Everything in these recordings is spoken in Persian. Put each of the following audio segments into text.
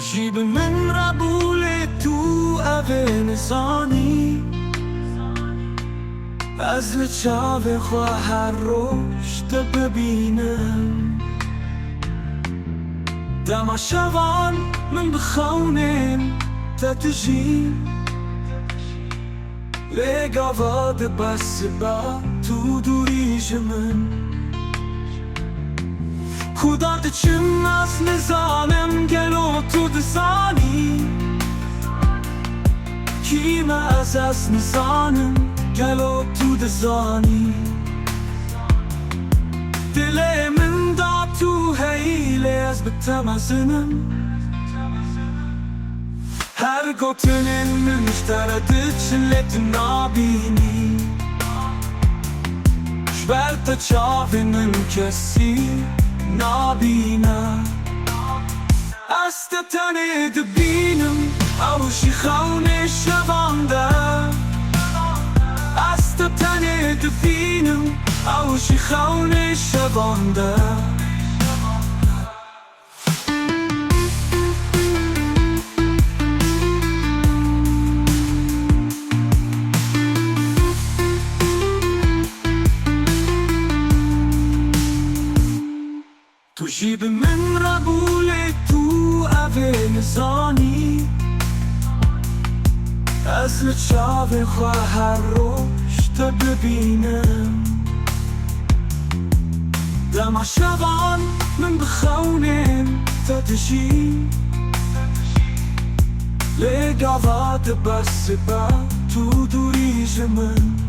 جيب من ربوله تو اوه نزانی از لچاو خواه هر روش ده ببینم دما شوان من بخونم تتجی لگاوا ده بس با تو دوریج من خدا ده چم از نزانم گلو تو دزانی کیم از نزانم گلو تو دزانی دل من دا تو هیله از بتمازنم هر گوتنین من اشترده چلت نابینی شبرت چاوی من کسی نابینا است تنه دبینم اوشی خونه شوانده است تنه دبینم اوشی خونه شوانده تو جیب من ربوله تو اوه نزانی از لچاو خواه هر روش تا ببینم دما شوان من بخونم تا تجی لگاوا ده بس با تو دوریج من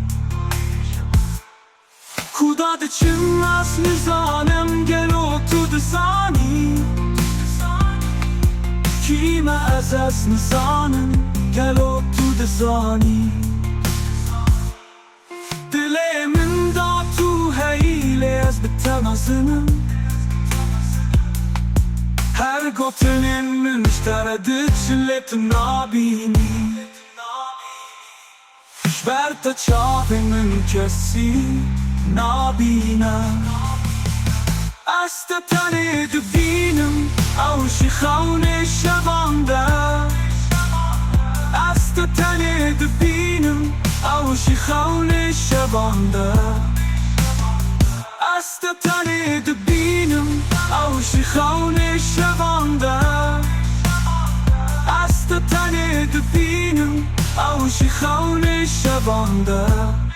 خدا ده چم از نزانم گلو تو دزانی کیم از نزانم گلو تو دزانی دل من دا تو هیله از بتمازنم هر گوتنین من اشترده چلت نابینی شبرت چاوی من کسی نابینا است تنه دبینم اوشی خونه شوانده است تنه دبینم اوشی خونه شوانده است تنه دبینم اوشی خونه شوانده است تنه دبینم اوشی خونه شوانده